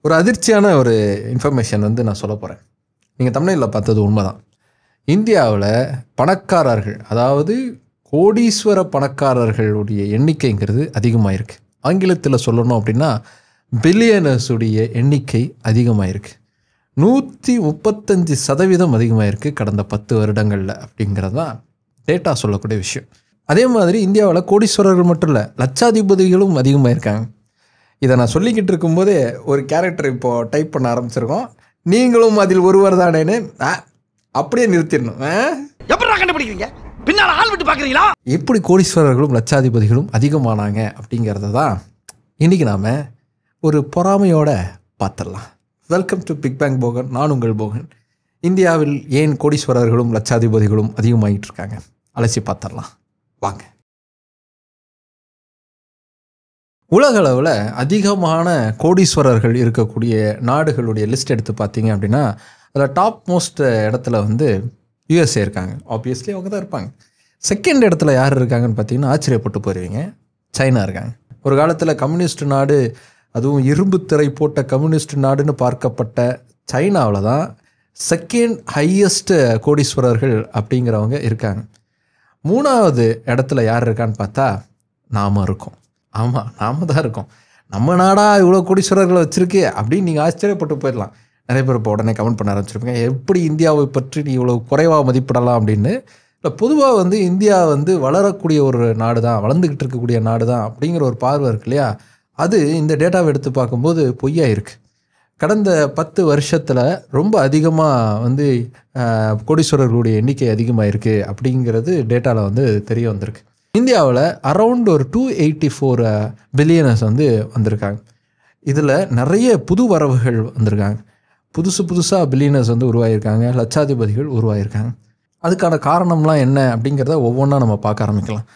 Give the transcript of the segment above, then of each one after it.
ஒரு அதிர்ச்சியான ஒரு இன்ஃபர்மேஷன் வந்து நான் சொல்ல போகிறேன். நீங்கள் தமிழ்நாட்டில் பார்த்தது உண்மைதான். இந்தியாவில் பணக்காரர்கள், அதாவது கோடீஸ்வர பணக்காரர்களுடைய எண்ணிக்கைங்கிறது அதிகமாக இருக்குது. ஆங்கிலத்தில் சொல்லணும் அப்படின்னா பில்லியனர்ஸுடைய எண்ணிக்கை அதிகமாக இருக்குது. 135% அதிகமாக இருக்குது கடந்த 10 வருடங்களில் அப்படிங்கிறது தான் டேட்டா சொல்லக்கூடிய விஷயம். அதே மாதிரி இந்தியாவில் கோடீஸ்வரர்கள் மட்டும் இல்லை, லட்சாதிபதிகளும் அதிகமாக இருக்காங்க. இதை நான் சொல்லிக்கிட்டு இருக்கும்போதே ஒரு கேரக்டர் இப்போது டைப் பண்ண ஆரம்பிச்சிருக்கோம். நீங்களும் அதில் ஒருவர் தானேன்னு அப்படியே நிறுத்திடணும். எப்படி கண்டுபிடிக்கிறீங்க? பின்னால் ஆள் விட்டு பார்க்குறீங்களா? எப்படி கோடீஸ்வரர்களும் லட்சாதிபதிகளும் அதிகமானாங்க அப்படிங்கிறத தான் இன்றைக்கி நாம் ஒரு பொறாமையோடு பார்த்துடலாம். Welcome to big bang Bogan. நான் உங்கள் போகன். இந்தியாவில் ஏன் கோடீஸ்வரர்களும் லட்சாதிபதிகளும் அதிகமாகிட்டு இருக்காங்க அலசி பார்த்துடலாம் வாங்க. உலகளவில் அதிகமான கோடீஸ்வரர்கள் இருக்கக்கூடிய நாடுகளுடைய லிஸ்ட் எடுத்து பார்த்தீங்க அப்படின்னா அதில் டாப் மோஸ்ட் இடத்துல வந்து யூஎஸ்ஏ இருக்காங்க. ஆப்வியஸ்லி அவங்க தான் இருப்பாங்க. செகண்ட் இடத்துல யார் இருக்காங்கன்னு பார்த்தீங்கன்னா ஆச்சரியப்பட்டு போயிருவீங்க, சைனா இருக்காங்க. ஒரு காலத்தில் கம்யூனிஸ்ட் நாடு, அதுவும் இரும்பு திரை போட்ட கம்யூனிஸ்ட் நாடுன்னு பார்க்கப்பட்ட சைனாவில் தான் செகண்ட் ஹையஸ்ட் கோடீஸ்வரர்கள் அப்படிங்கிறவங்க இருக்காங்க. 3வது இடத்துல யார் இருக்கான்னு பார்த்தா நாம் இருக்கோம். ஆமாம், நாம் தான் இருக்கோம். நம்ம நாடாக இவ்வளோ கோடீஸ்வரர்களை வச்சுருக்கு அப்படின்னு நீங்கள் ஆச்சரியப்பட்டு போயிடலாம். நிறைய பேர் இப்போ உடனே கமெண்ட் பண்ண ஆரம்பிச்சிருப்பீங்க, எப்படி இந்தியாவை பற்றி நீ இவ்வளோ குறைவாக மதிப்பிடலாம் அப்படின்னு. இல்லை, பொதுவாக வந்து இந்தியா வந்து வளரக்கூடிய ஒரு நாடு தான், வளர்ந்துக்கிட்டு இருக்கக்கூடிய நாடு தான் அப்படிங்கிற ஒரு பார்வை இருக்கு இல்லையா? அது இந்த டேட்டாவை எடுத்து பார்க்கும்போது பொய்யா இருக்குது. கடந்த 10 வருஷத்தில் ரொம்ப அதிகமாக வந்து கோடீஸ்வரர்களுடைய எண்ணிக்கை அதிகமாக இருக்குது அப்படிங்கிறது டேட்டாவில் வந்து தெரிய வந்திருக்கு. இந்தியாவில் அரவுண்ட் ஒரு 284 பில்லியனர்ஸ் வந்து வந்திருக்காங்க. இதில் நிறைய புது வரவுகள் வந்திருக்காங்க. புதுசாக பில்லியனர்ஸ் வந்து உருவாகியிருக்காங்க, லட்சாதிபதிகள் உருவாகியிருக்காங்க. அதுக்கான காரணம்லாம் என்ன அப்படிங்கிறத ஒவ்வொன்றா நம்ம பார்க்க ஆரம்பிக்கலாம்.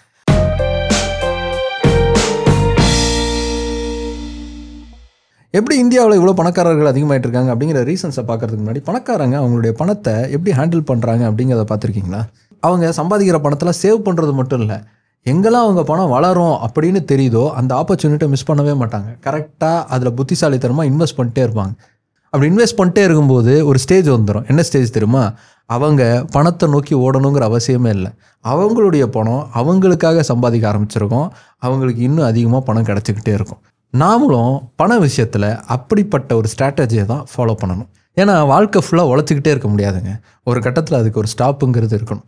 எப்படி இந்தியாவில் இவ்வளோ பணக்காரர்கள் அதிகமாகிட்டு இருக்காங்க அப்படிங்கிற ரீசன்ஸை பார்க்கறதுக்கு முன்னாடி, பணக்காரங்க அவங்களுடைய பணத்தை எப்படி ஹேண்டில் பண்ணுறாங்க அப்படிங்கிறத பார்த்துருக்கீங்களா? அவங்க சம்பாதிக்கிற பணத்தில் சேவ் பண்ணுறது மட்டும் இல்லை, எங்கெல்லாம் அவங்க பணம் வளரும் அப்படின்னு தெரியுதோ அந்த ஆப்பர்ச்சுனிட்டியை மிஸ் பண்ணவே மாட்டாங்க. கரெக்டாக அதில் புத்திசாலித்தனமாக இன்வெஸ்ட் பண்ணிட்டே இருப்பாங்க. அப்படி இன்வெஸ்ட் பண்ணிட்டே இருக்கும்போது ஒரு ஸ்டேஜ் வந்துடும். என்ன ஸ்டேஜ் தெரியுமா? அவங்க பணத்தை நோக்கி ஓடணுங்கிற அவசியமே இல்லை. அவங்களுடைய பணம் அவங்களுக்காக சம்பாதிக்க ஆரம்பிச்சிருக்கோம். அவங்களுக்கு இன்னும் அதிகமாக பணம் கிடச்சிக்கிட்டே இருக்கும். நாமளும் பண விஷயத்தில் அப்படிப்பட்ட ஒரு ஸ்ட்ராட்டஜியை தான் ஃபாலோ பண்ணணும். ஏன்னா வாழ்க்கை ஃபுல்லாக உழைச்சிக்கிட்டே இருக்க முடியாதுங்க. ஒரு கட்டத்தில் அதுக்கு ஒரு ஸ்டாப்புங்கிறது இருக்கணும்.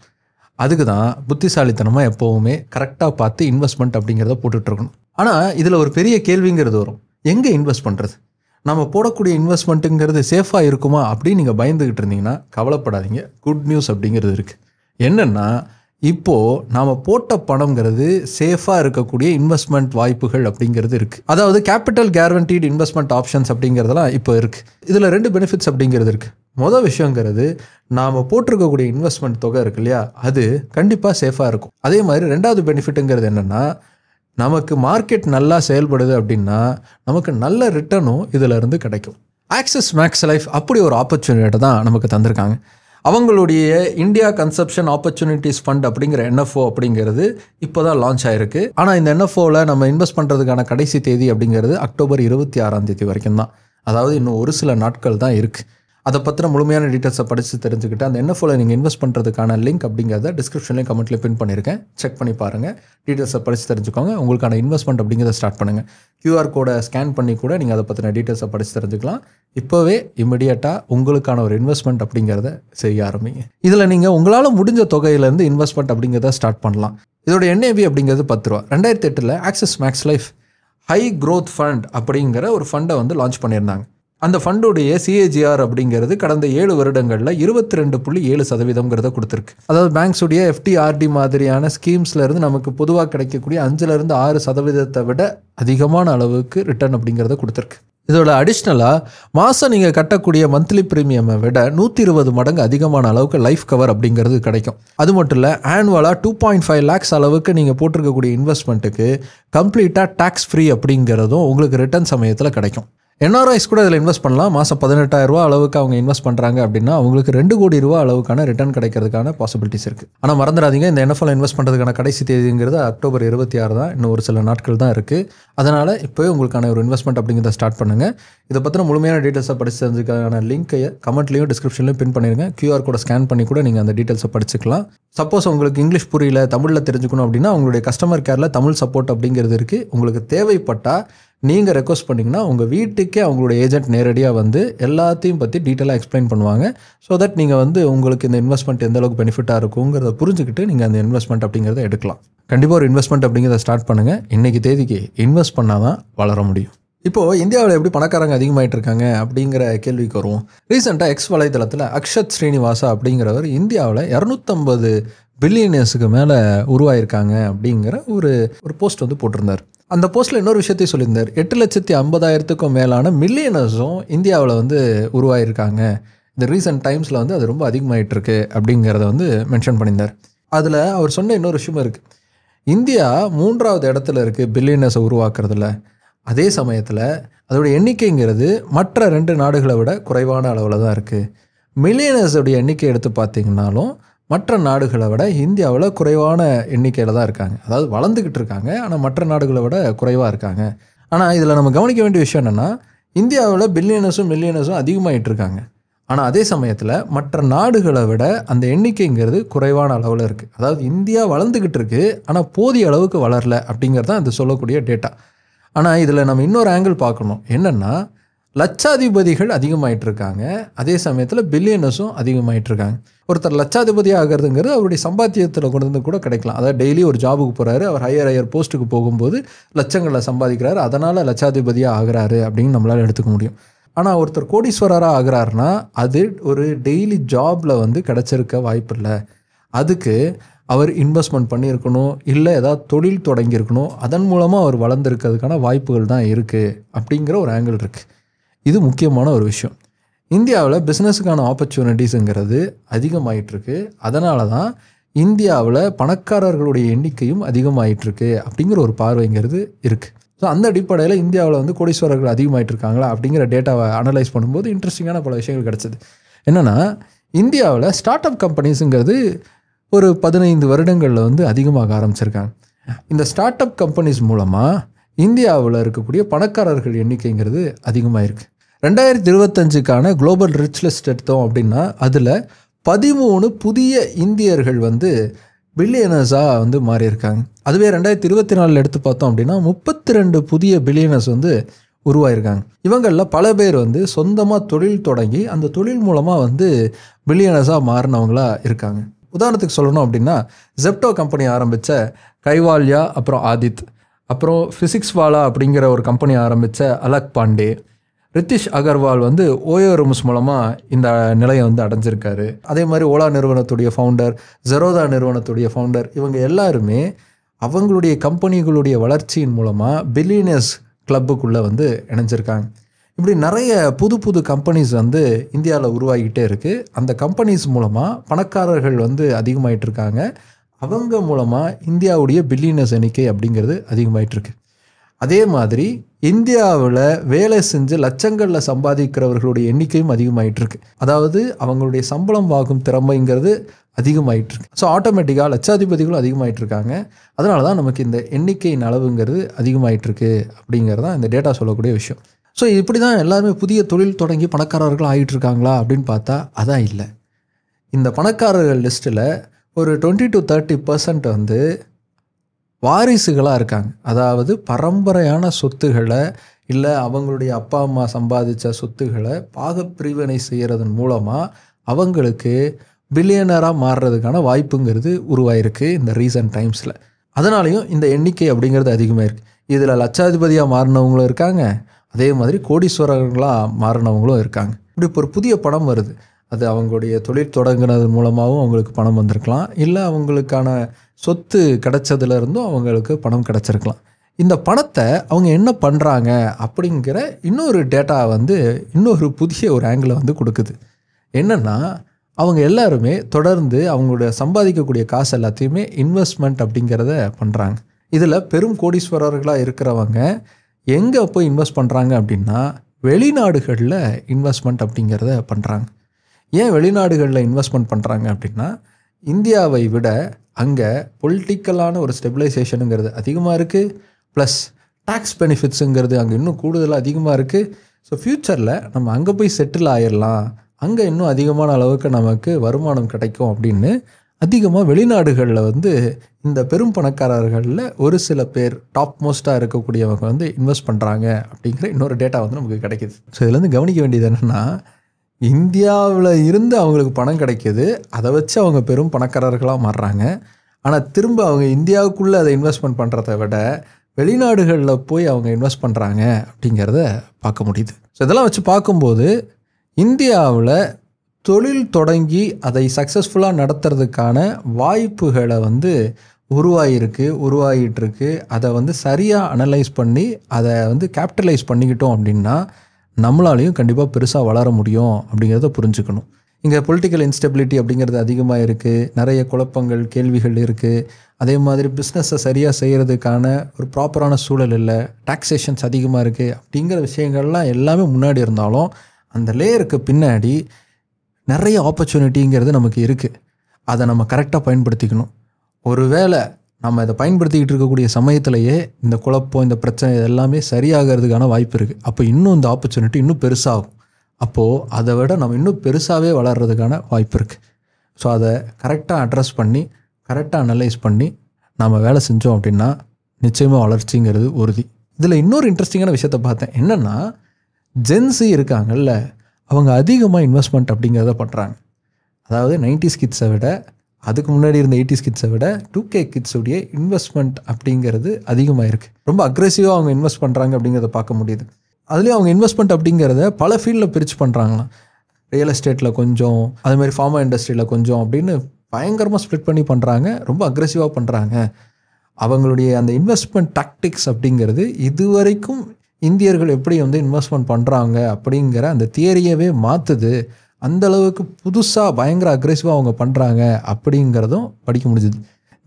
அதுக்கு தான் புத்திசாலித்தனமாக எப்போவுமே கரெக்டாக பார்த்து இன்வெஸ்ட்மெண்ட் அப்படிங்கிறத போட்டுட்ருக்கணும். ஆனால் இதில் ஒரு பெரிய கேள்விங்கிறது வரும், எங்கே இன்வெஸ்ட் பண்ணுறது? நம்ம போடக்கூடிய இன்வெஸ்ட்மெண்ட்டுங்கிறது சேஃபாக இருக்குமா அப்படின்னு நீங்கள் பயந்துக்கிட்டு இருந்தீங்கன்னா கவலைப்படாதீங்க. குட் நியூஸ் அப்படிங்கிறது இருக்குது. என்னென்னா, இப்போது நாம் போட்ட பணங்கிறது சேஃபாக இருக்கக்கூடிய இன்வெஸ்ட்மெண்ட் வாய்ப்புகள் அப்படிங்கிறது இருக்குது. அதாவது கேபிட்டல் கேரண்டீடு இன்வெஸ்ட்மெண்ட் ஆப்ஷன்ஸ் அப்படிங்கிறதெல்லாம் இப்போ இருக்குது. இதில் 2 பெனிஃபிட்ஸ் அப்படிங்கிறது இருக்குது. மொதல் விஷயங்கிறது, நாம் போட்டிருக்கக்கூடிய இன்வெஸ்ட்மெண்ட் தொகை இருக்கு இல்லையா, அது கண்டிப்பாக சேஃபாக இருக்கும். அதே மாதிரி 2வது பெனிஃபிட்டுங்கிறது என்னென்னா, நமக்கு மார்க்கெட் நல்லா செயல்படுது அப்படின்னா நமக்கு நல்ல ரிட்டர்னும் இதிலேருந்து கிடைக்கும். ஆக்சிஸ் மேக்ஸ் லைஃப் அப்படி ஒரு ஆப்பர்ச்சுனிட்டி தான் நமக்கு தந்திருக்காங்க. அவங்களுடைய இந்தியா கன்சப்ஷன் ஆப்பர்ச்சுனிட்டிஸ் ஃபண்ட் அப்படிங்கிற NFO அப்படிங்கிறது இப்போ தான் லான்ச் ஆகிருக்கு. ஆனால் இந்த NFOவில் நம்ம இன்வெஸ்ட் பண்ணுறதுக்கான கடைசி தேதி அப்படிங்கிறது அக்டோபர் 26 வரைக்கும் தான். அதாவது இன்னும் ஒரு சில நாட்கள் தான் இருக்குது. அதை பற்றின முழுமையான டீட்டெயில்ஸை படித்து தெரிஞ்சுக்கிட்டு அந்த NFOவில் நீங்கள் இன்வெஸ்ட் பண்ணுறதுக்கான லிங்க் அப்படிங்கிறத டிஸ்கிரிப்ஷன்லேயும் கமெண்ட்லேயும் பின் பண்ணியிருக்கேன். செக் பண்ணி பாருங்கள், டீட்டெயில்ஸை படித்து தெரிஞ்சுக்கோங்க. உங்களுக்கான இன்வெஸ்ட்மெண்ட் அப்படிங்கிறத ஸ்டார்ட் பண்ணுங்கள். QR கோடை ஸ்கேன் பண்ணி கூட நீங்கள் அதை பற்றின டீட்டெயில்ஸை படித்து தெரிஞ்சுக்கலாம். இப்போவே இமிடியேட்டாக உங்களுக்கான ஒரு இன்வெஸ்ட்மெண்ட் அப்படிங்கிறத செய்ய ஆரம்பிங்க. இதில் நீங்கள் உங்களால் முடிஞ்ச தொகையிலேருந்து இன்வெஸ்ட்மெண்ட் அப்படிங்கிறத ஸ்டார்ட் பண்ணலாம். இதோட NAV அப்படிங்கிறது 10 ரூபா. 2008 axis maths life high growth fund அப்படிங்கிற ஒரு ஃபண்டை வந்து லான்ச் பண்ணியிருந்தாங்க. அந்த ஃபண்டுடைய CAGR அப்படிங்கிறது கடந்த 7 வருடங்களில் 22.7% கொடுத்துருக்கு. அதாவது பேங்க்ஸுடைய FD/RD மாதிரியான ஸ்கீம்ஸ்லேருந்து நமக்கு பொதுவாக கிடைக்கக்கூடிய 5-6% விட அதிகமான அளவுக்கு ரிட்டர்ன் அப்படிங்கிறத கொடுத்துருக்கு. இதோட அடிஷ்னலாக மாதம் நீங்கள் கட்டக்கூடிய மந்த்லி ப்ரீமியமை விட 120 மடங்கு அதிகமான அளவுக்கு லைஃப் கவர் அப்படிங்கிறது கிடைக்கும். அது மட்டும் இல்லை, ஆனுவலாக 2.5 lakhs அளவுக்கு நீங்கள் போட்டிருக்கக்கூடிய இன்வெஸ்ட்மெண்ட்டுக்கு கம்ப்ளீட்டாக டேக்ஸ் ஃப்ரீ அப்படிங்கிறதும் உங்களுக்கு ரிட்டர்ன் சமயத்தில் கிடைக்கும். என்ஆர்ஐஸ் கூட இதில் இன்வெஸ்ட் பண்ணலாம். மாதம் 18,000 அளவுக்கு அவங்க இன்வெஸ்ட் பண்ணுறாங்க அப்படின்னா அவங்களுக்கு 2 கோடி ரூபா அளவுக்கான ரிட்டர்ன் கிடைக்கிறதுக்கான பாசிபிலிட்டிஸ் இருக்குது. ஆனால் மறந்துடாதீங்க, இந்த NFL இன்வெஸ்ட் பண்ணுறதுக்கான கடைசி தேதிங்கிறது அக்டோபர் 26 தான். இன்னும் ஒரு சில நாட்கள் தான் இருக்குது. அதனால் இப்போவே உங்களுக்கான ஒரு இன்வெஸ்ட்மெண்ட் அப்படிங்கிறத ஸ்டார்ட் பண்ணுங்கள். இதை பற்றின முழுமையான டீட்டெயில்ஸை படித்து தெரிஞ்சுக்கான லிங்க்கை கமெண்ட்லையும் டிஸ்கிரிப்ஷன்லையும் பின் பண்ணிடுங்க. QR கோடை ஸ்கேன் பண்ணி கூட நீங்கள் அந்த டீட்டெயில்ஸை படிச்சுக்கலாம். சப்போஸ் உங்களுக்கு இங்கிலீஷ் புரியல, தமிழில் தெரிஞ்சுக்கணும் அப்படின்னா உங்களுடைய கஸ்டமர் கேரில் தமிழ் சப்போர்ட் அப்படிங்கிறது இருக்குது. உங்களுக்கு தேவைப்பட்டால் நீங்கள் ரெக்வஸ்ட் பண்ணிங்கன்னா உங்கள் வீட்டுக்கே அவங்களோட ஏஜென்ட் நேரடியாக வந்து எல்லாத்தையும் பற்றி டீட்டெயிலாக எக்ஸ்பிளைன் பண்ணுவாங்க. ஸோ தட் நீங்கள் வந்து உங்களுக்கு இந்த இன்வெஸ்ட்மெண்ட் எந்த அளவுக்கு பெனிஃபிட்டாக இருக்குங்கிறத புரிஞ்சுக்கிட்டு நீங்கள் அந்த இன்வெஸ்ட்மெண்ட் அப்படிங்கிறத எடுக்கலாம். கண்டிப்பாக ஒரு இன்வெஸ்ட்மெண்ட் அப்படிங்கிறத ஸ்டார்ட் பண்ணுங்கள். இன்றைக்கி தேதிக்கு இன்வெஸ்ட் பண்ணால் தான் வளர முடியும். இப்போது இந்தியாவில் எப்படி பணக்காரங்க அதிகமாகிட்டு இருக்காங்க அப்படிங்கிற கேள்விக்கு வருவோம். ரீசெண்டாக எக்ஸ் வலைத்தளத்தில் அக்ஷத் ஸ்ரீனிவாசா அப்படிங்கிறவர் இந்தியாவில் 250 பில்லியனர்ஸுக்கு மேலே உருவாயிருக்காங்க அப்படிங்கிற ஒரு போஸ்ட் வந்து போட்டிருந்தார். அந்த போஸ்ட்டில் இன்னொரு விஷயத்தையும் சொல்லியிருந்தார். 8,50,000க்கும் மேலான மில்லியனர்ஸும் இந்தியாவில் வந்து உருவாயிருக்காங்க. இந்த ரீசெண்ட் டைம்ஸில் வந்து அது ரொம்ப அதிகமாகிட்டு இருக்கு அப்படிங்கிறத வந்து மென்ஷன் பண்ணியிருந்தார். அதில் அவர் சொன்ன இன்னொரு விஷயமும் இருக்குது. இந்தியா 3வது இடத்துல இருக்குது பில்லியனர்ஸை உருவாக்குறதுல. அதே சமயத்தில் அதோடைய எண்ணிக்கைங்கிறது மற்ற 2 நாடுகளை விட குறைவான அளவில் தான் இருக்குது. மில்லியனர்ஸோடைய எண்ணிக்கை எடுத்து பார்த்திங்கனாலும் மற்ற நாடுகளை விட இந்தியாவில் குறைவான எண்ணிக்கையில் தான் இருக்காங்க. அதாவது வளர்ந்துக்கிட்டு இருக்காங்க, ஆனால் மற்ற நாடுகளை விட குறைவாக இருக்காங்க. ஆனால் இதில் நம்ம கவனிக்க வேண்டிய விஷயம் என்னென்னா, இந்தியாவில் பில்லியனர்ஸும் மில்லியனர்ஸும் அதிகமாகிட்டு இருக்காங்க. ஆனால் அதே சமயத்தில் மற்ற நாடுகளை விட அந்த எண்ணிக்கைங்கிறது குறைவான அளவில் இருக்குது. அதாவது இந்தியா வளர்ந்துக்கிட்டு இருக்குது, ஆனால் போதிய அளவுக்கு வளரல அப்படிங்கிறது தான் இது சொல்லக்கூடிய டேட்டா. ஆனால் இதில் நம்ம இன்னொரு ஆங்கிள் பார்க்கணும். என்னென்னா, லட்சாதிபதிகள் அதிகமாகிட்டு இருக்காங்க, அதே சமயத்தில் பில்லியனர்ஸும் அதிகமாகிட்டு இருக்காங்க. ஒருத்தர் லட்சாதிபதி ஆகிறதுங்கிறது அவருடைய சம்பாத்தியத்தில் கொண்டு வந்து கூட கிடைக்கலாம். அதாவது டெய்லி ஒரு ஜாபுக்கு போகிறாரு, அவர் ஹையர் போஸ்ட்டுக்கு போகும்போது லட்சங்களில் சம்பாதிக்கிறாரு, அதனால் லட்சாதிபதியாக ஆகிறாரு அப்படின்னு நம்மளால் எடுத்துக்க முடியும். ஆனால் ஒருத்தர் கோடீஸ்வரராக ஆகிறாருன்னா அது ஒரு டெய்லி ஜாபில் வந்து கிடச்சிருக்க வாய்ப்பு இல்லை. அதுக்கு அவர் இன்வெஸ்ட்மெண்ட் பண்ணியிருக்கணும், இல்லை ஏதாவது தொழில் தொடங்கியிருக்கணும், அதன் மூலமாக அவர் வளர்ந்துருக்கிறதுக்கான வாய்ப்புகள் தான் இருக்குது அப்படிங்கிற ஒரு ஆங்கிள் இருக்குது. இது முக்கியமான ஒரு விஷயம். இந்தியாவில் பிஸ்னஸுக்கான ஆப்பர்ச்சுனிட்டிஸுங்கிறது அதிகமாகிட்டுருக்கு. அதனால தான் இந்தியாவில் பணக்காரர்களுடைய எண்ணிக்கையும் அதிகமாகிட்டுருக்கு அப்படிங்கிற ஒரு பார்வைங்கிறது இருக்குது. ஸோ அந்த அடிப்படையில் இந்தியாவில் வந்து கோடீஸ்வரர்கள் அதிகமாகிட்டு இருக்காங்களா அப்படிங்கிற டேட்டாவை அனலைஸ் பண்ணும்போது இன்ட்ரெஸ்டிங்கான பல விஷயங்கள் கிடச்சிது. என்னென்னா, இந்தியாவில் ஸ்டார்ட் அப் கம்பெனிஸுங்கிறது ஒரு 15 வருடங்களில் வந்து அதிகமாக ஆரம்பிச்சிருக்காங்க. இந்த ஸ்டார்ட் அப் கம்பெனிஸ் மூலமாக இந்தியாவில் இருக்கக்கூடிய பணக்காரர்கள் எண்ணிக்கைங்கிறது அதிகமாக இருக்குது. 2025க்கான குளோபல் ரிச் லிஸ்ட் எடுத்தோம் அப்படின்னா அதில் 13 புதிய இந்தியர்கள் வந்து பில்லியனர்ஸாக வந்து மாறியிருக்காங்க. அதுவே 2024 எடுத்து பார்த்தோம் அப்படின்னா 32 புதிய பில்லியனர்ஸ் வந்து உருவாயிருக்காங்க. இவங்களில் பல பேர் வந்து சொந்தமாக தொழில் தொடங்கி அந்த தொழில் மூலமாக வந்து பில்லியனர்ஸாக மாறினவங்களா இருக்காங்க. உதாரணத்துக்கு சொல்லணும் அப்படின்னா, ஜெப்டோ கம்பெனி ஆரம்பித்த கைவால்யா, அப்புறம் ஆதித், அப்புறம் ஃபிசிக்ஸ் வாலா அப்படிங்கிற ஒரு கம்பெனி ஆரம்பித்த அலக் பாண்டே, ரித்திஷ் அகர்வால் வந்து ஓயோ ரூம்ஸ் மூலமாக இந்த நிலையை வந்து அடைஞ்சிருக்காரு. அதே மாதிரி ஓலா நிறுவனத்துடைய ஃபவுண்டர், ஜெரோதா நிறுவனத்துடைய ஃபவுண்டர், இவங்க எல்லாருமே அவங்களுடைய கம்பெனிகளுடைய வளர்ச்சியின் மூலமாக பில்லியனர்ஸ் கிளப்புக்குள்ளே வந்து இணைஞ்சிருக்காங்க. இப்படி நிறைய புது புது கம்பெனிஸ் வந்து இந்தியாவில் உருவாகிக்கிட்டே இருக்குது. அந்த கம்பெனிஸ் மூலமாக பணக்காரர்கள் வந்து அதிகமாகிட்டு இருக்காங்க. அவங்க மூலமாக இந்தியாவுடைய பில்லியனர்ஸ் எண்ணிக்கை அப்படிங்கிறது அதிகமாகிட்டுருக்கு. அதே மாதிரி இந்தியாவில் வேலை செஞ்சு லட்சங்களில் சம்பாதிக்கிறவர்களுடைய எண்ணிக்கையும் அதிகமாகிட்டுருக்கு. அதாவது அவங்களுடைய சம்பளம் வாங்கும் திறமைங்கிறது அதிகமாகிட்டுருக்கு. ஸோ ஆட்டோமேட்டிக்காக லட்சாதிபதிகளும் அதிகமாகிட்டுருக்காங்க. அதனால தான் நமக்கு இந்த எண்ணிக்கையின் அளவுங்கிறது அதிகமாகிட்டுருக்கு அப்படிங்கிறது தான் இந்த டேட்டா சொல்லக்கூடிய விஷயம். ஸோ இப்படி தான் எல்லாருமே புதிய தொழில் தொடங்கி பணக்காரர்கள் ஆகிட்டு இருக்காங்களா அப்படின்னு பார்த்தா அதான் இல்லை. இந்த பணக்காரர்கள் லிஸ்ட்டில் ஒரு 20 to 30% வந்து வாரிசுகளாக இருக்காங்க. அதாவது பரம்பரையான சொத்துக்களை இல்லை அவங்களுடைய அப்பா அம்மா சம்பாதித்த சொத்துக்களை பாகப்பிரிவினை செய்கிறதன் மூலமாக அவங்களுக்கு பில்லியனராக மாறுறதுக்கான வாய்ப்புங்கிறது உருவாயிருக்கு இந்த ரீசன்ட் டைம்ஸில். அதனாலையும் இந்த எண்ணிக்கை அப்படிங்கிறது அதிகமாக இருக்குது. இதில் லட்சாதிபதியாக மாறினவங்களும் இருக்காங்க, அதே மாதிரி கோடீஸ்வரர்களாக மாறினவங்களும் இருக்காங்க. இப்படி இப்போ ஒரு புதிய பணம் வருது. அது அவங்களுடைய தொழில் தொடங்கினது மூலமாகவும் அவங்களுக்கு பணம் வந்திருக்கலாம், இல்லை அவங்களுக்கான சொத்து கிடைச்சதுலேருந்தும் அவங்களுக்கு பணம் கிடச்சிருக்கலாம். இந்த பணத்தை அவங்க என்ன பண்ணுறாங்க அப்படிங்கிற இன்னொரு டேட்டா வந்து இன்னொரு புதிய ஒரு ஆங்கிளை வந்து கொடுக்குது. என்னென்னா, அவங்க எல்லாருமே தொடர்ந்து அவங்களுடைய சம்பாதிக்கக்கூடிய காசு எல்லாத்தையுமே இன்வெஸ்ட்மெண்ட் அப்படிங்கிறத பண்ணுறாங்க. இதில் பெரும் கோடீஸ்வரர்களாக இருக்கிறவங்க எங்கே போய் இன்வெஸ்ட் பண்ணுறாங்க அப்படின்னா வெளிநாடுகளில் இன்வெஸ்ட்மெண்ட் அப்படிங்கிறத பண்ணுறாங்க. ஏன் வெளிநாடுகளில் இன்வெஸ்ட்மெண்ட் பண்ணுறாங்க அப்படின்னா, இந்தியாவை விட அங்கே பொலிட்டிக்கலான ஒரு ஸ்டெபிலைசேஷனுங்கிறது அதிகமாக இருக்குது. ப்ளஸ் டேக்ஸ் பெனிஃபிட்ஸுங்கிறது அங்கே இன்னும் கூடுதலாக அதிகமாக இருக்குது. ஸோ ஃப்யூச்சரில் நம்ம அங்கே போய் செட்டில் ஆயிடலாம், அங்கே இன்னும் அதிகமான அளவுக்கு நமக்கு வருமானம் கிடைக்கும் அப்படின்னு அதிகமாக வெளிநாடுகளில் இந்த பெரும் பணக்காரர்களில் ஒரு சில பேர் டாப் மோஸ்ட்டாக இருக்கக்கூடியவங்க இன்வெஸ்ட் பண்ணுறாங்க அப்படிங்கிற இன்னொரு டேட்டா நமக்கு கிடைக்கிது. ஸோ இதுலேருந்து கவனிக்க வேண்டியது என்னென்னா, இந்தியாவில் இருந்து அவங்களுக்கு பணம் கிடைக்கிது, அதை வச்சு அவங்க பெரும் பணக்காரர்களாக மாறுறாங்க. ஆனால் திரும்ப அவங்க இந்தியாவுக்குள்ளே அதை இன்வெஸ்ட்மெண்ட் பண்ணுறதை விட வெளிநாடுகளில் போய் அவங்க இன்வெஸ்ட் பண்ணுறாங்க அப்படிங்கிறத பார்க்க முடியுது. ஸோ இதெல்லாம் வச்சு பார்க்கும்போது இந்தியாவில் தொழில் தொடங்கி அதை சக்ஸஸ்ஃபுல்லாக நடத்துறதுக்கான வாய்ப்புகளை உருவாகிட்டுருக்கு. அதை சரியாக அனலைஸ் பண்ணி அதை கேபிட்டலைஸ் பண்ணிக்கிட்டோம் அப்படின்னா நம்மளாலையும் கண்டிப்பாக பெருசாக வளர முடியும் அப்படிங்கிறத புரிஞ்சுக்கணும். இங்கே பொலிட்டிக்கல் இன்ஸ்டெபிலிட்டி அப்படிங்கிறது அதிகமாக இருக்குது, நிறைய குழப்பங்கள் கேள்விகள் இருக்குது. அதே மாதிரி பிஸ்னஸை சரியாக செய்கிறதுக்கான ஒரு ப்ராப்பரான சூழல் இல்லை, டாக்ஸேஷன்ஸ் அதிகமாக இருக்குது. அப்படிங்கிற விஷயங்கள்லாம் எல்லாமே முன்னாடி இருந்தாலும் அந்த லேயருக்கு பின்னாடி நிறைய ஆப்பர்ச்சுனிட்டிங்கிறது நமக்கு இருக்குது. அதை நம்ம கரெக்டாக பயன்படுத்திக்கணும். ஒருவேளை நம்ம இதை பயன்படுத்திக்கிட்டு இருக்கக்கூடிய சமயத்திலேயே இந்த குழப்பம், இந்த பிரச்சனை எல்லாமே சரியாகிறதுக்கான வாய்ப்பு இருக்குது. அப்போ இன்னும் இந்த ஆப்பர்ச்சுனிட்டி இன்னும் பெருசாகும். அப்போது அதை விட நம்ம இன்னும் பெருசாகவே வளர்கிறதுக்கான வாய்ப்பு இருக்குது. ஸோ அதை கரெக்டாக அட்ரஸ் பண்ணி கரெக்டாக அனலைஸ் பண்ணி நம்ம வேலை செஞ்சோம் அப்படின்னா நிச்சயமாக வளர்ச்சிங்கிறது உறுதி. இதில் இன்னொரு இன்ட்ரெஸ்டிங்கான விஷயத்தை பார்த்தேன். என்னென்னா, ஜென்சி இருக்காங்கல்ல, அவங்க அதிகமாக இன்வெஸ்ட்மெண்ட் அப்படிங்கிறத பண்ணுறாங்க. அதாவது 90s கிட்ஸை விட, அதுக்கு முன்னாடி இருந்த 80s கிட்ஸை விட 2K கிட்ஸுடைய இன்வெஸ்ட்மெண்ட் அப்படிங்கிறது அதிகமாக இருக்குது. ரொம்ப அக்ரெசிவாக அவங்க இன்வெஸ்ட் பண்ணுறாங்க அப்படிங்கிறத பார்க்க முடியுது. அதுலேயும் அவங்க இன்வெஸ்ட்மெண்ட் அப்படிங்கிறத பல ஃபீல்டில் பிரித்து பண்ணுறாங்களாம். ரியல் எஸ்டேட்டில் கொஞ்சம், அதுமாதிரி ஃபார்மா இண்டஸ்ட்ரியில் கொஞ்சம் அப்படின்னு பயங்கரமாக ஸ்ப்ளிட் பண்ணி பண்ணுறாங்க. ரொம்ப அக்ரெசிவாக பண்ணுறாங்க. அவங்களுடைய அந்த இன்வெஸ்ட்மெண்ட் டாக்டிக்ஸ் அப்படிங்கிறது இதுவரைக்கும் இந்தியர்கள் எப்படி இன்வெஸ்ட்மெண்ட் பண்ணுறாங்க அப்படிங்கிற அந்த தியரியவே மாற்றுது. அந்தளவுக்கு புதுசாக பயங்கர அக்ரெசிவாக அவங்க பண்ணுறாங்க அப்படிங்கிறதும் படிக்க முடிஞ்சுது.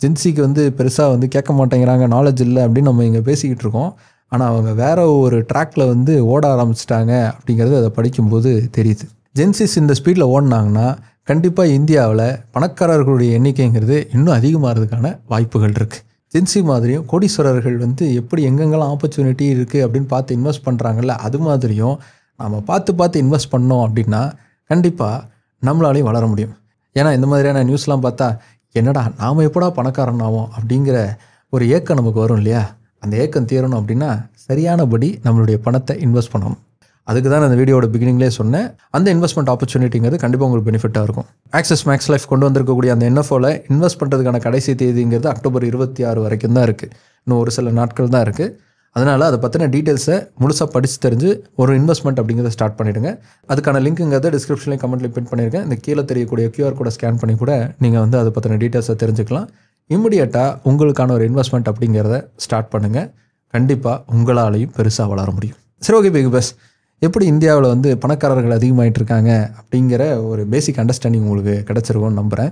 ஜென்சிக்கு பெருசாக கேட்க மாட்டேங்கிறாங்க, நாலேஜ் இல்லை அப்படின்னு நம்ம இங்கே பேசிக்கிட்டு இருக்கோம். ஆனால் அவங்க வேற ஒரு ட்ராக்கில் ஓட ஆரம்பிச்சிட்டாங்க அப்படிங்கிறது அதை படிக்கும்போது தெரியுது. ஜென்சிஸ் இந்த ஸ்பீடில் ஓடினாங்கன்னா கண்டிப்பாக இந்தியாவில் பணக்காரர்களுடைய எண்ணிக்கைங்கிறது இன்னும் அதிகமாகிறதுக்கான வாய்ப்புகள் இருக்குது. ஜென்சி மாதிரியும் கோடீஸ்வரர்கள் எப்படி எங்கெங்கெல்லாம் ஆப்பர்ச்சுனிட்டி இருக்குது அப்படின்னு பார்த்து இன்வெஸ்ட் பண்ணுறாங்கல்ல, அது மாதிரியும் நம்ம பார்த்து இன்வெஸ்ட் பண்ணோம் அப்படின்னா கண்டிப்பாக நம்மளாலையும் வளர முடியும். ஏன்னா இந்த மாதிரியான நியூஸ்லாம் பார்த்தா என்னடா நாம் எப்படா பணக்காரன் ஆகும் அப்படிங்கிற ஒரு ஏக்கம் நமக்கு வரும் இல்லையா? அந்த ஏக்கம் தீரணும் அப்படின்னா சரியானபடி நம்மளுடைய பணத்தை இன்வெஸ்ட் பண்ணணும். அதுக்கு தான் அந்த வீடியோட பிகினிங்லேயே சொன்னேன். அந்த இன்வெஸ்ட்மெண்ட் ஆப்பர்ச்சுனிட்டிங்கிறது கண்டிப்பாக உங்களுக்கு பெனிஃபிட்டாக இருக்கும். ஆக்சிஸ் மேக்ஸ் லைஃப் கொண்டு வந்திருக்கக்கூடிய அந்த NFOவில் இன்வெஸ்ட் பண்ணுறதுக்கான கடைசி தேதிங்கிறது அக்டோபர் 26 வரைக்கும் தான் இருக்குது. இன்னும் ஒரு சில நாட்கள் தான் இருக்குது. அதனால் அதை பற்றின டீட்டெயில்ஸை முழுசாக படித்து தெரிஞ்சு ஒரு இன்வெஸ்ட்மெண்ட் அப்படிங்கிறத ஸ்டார்ட் பண்ணிவிடுங்க. அதுக்கான லிங்க்குங்கிறத டிஸ்கிரிப்ஷன்லேயும் கமெண்ட்லேயும் பின் பண்ணியிருக்கேன். இந்த கீழே தெரியக்கூடிய QR கோடை ஸ்கேன் பண்ணி கூட நீங்கள் அதை பற்றின டீட்டெயில்ஸை தெரிஞ்சுக்கலாம். இம்மிடியேட்டாக உங்களுக்கான ஒரு இன்வெஸ்ட்மெண்ட் அப்படிங்கிறத ஸ்டார்ட் பண்ணுங்கள். கண்டிப்பாக உங்களாலையும் பெருசாக வளர முடியும். சரி, ஓகே பிக் பாஸ், எப்படி இந்தியாவில் பணக்காரர்கள் அதிகமாகிட்டு இருக்காங்க அப்படிங்கிற ஒரு பேசிக் அண்டர்ஸ்டாண்டிங் உங்களுக்கு கிடச்சிருக்கும்னு நம்புகிறேன்.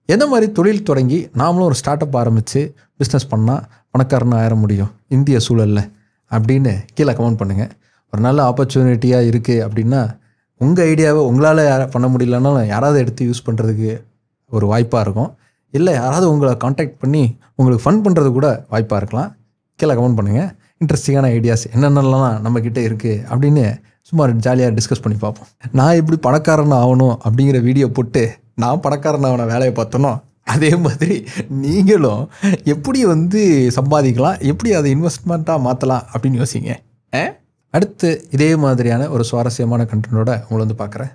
எந்த மாதிரி தொழில் தொடங்கி நாமளும் ஒரு ஸ்டார்ட் அப் ஆரம்பித்து பிஸ்னஸ் பண்ணால் பணக்காரனாக ஆயிட முடியும் இந்திய சூழலில் அப்படின்னு கீழே கமெண்ட் பண்ணுங்கள். ஒரு நல்ல ஆப்பர்ச்சுனிட்டியாக இருக்குது அப்படின்னா உங்கள் ஐடியாவை உங்களால் பண்ண முடியலன்னாலும் யாராவது எடுத்து யூஸ் பண்ணுறதுக்கு ஒரு வாய்ப்பாக இருக்கும். இல்லை யாராவது உங்களை காண்டாக்ட் பண்ணி உங்களுக்கு ஃபன் பண்ணுறது கூட வாய்ப்பாக இருக்கலாம். கீழே கமெண்ட் பண்ணுங்கள். இன்ட்ரெஸ்டிங்கான ஐடியாஸ் என்னென்னலாம் நம்மக்கிட்ட இருக்குது அப்படின்னு சும்மா ஜாலியாக டிஸ்கஸ் பண்ணி பார்ப்போம். நான் எப்படி பணக்காரன் ஆகணும் அப்படிங்கிற வீடியோ போட்டு நான் பணக்காரன் ஆகணும் வேலையை பார்த்தனோ அதே மாதிரி நீங்களும் எப்படி சம்பாதிக்கலாம், எப்படி அதை இன்வெஸ்ட்மெண்ட்டாக மாற்றலாம் அப்படின்னு யோசிங்க. அடுத்து இதே மாதிரியான ஒரு சுவாரஸ்யமான கண்டென்ட்டோட உங்களை பார்க்குறேன்.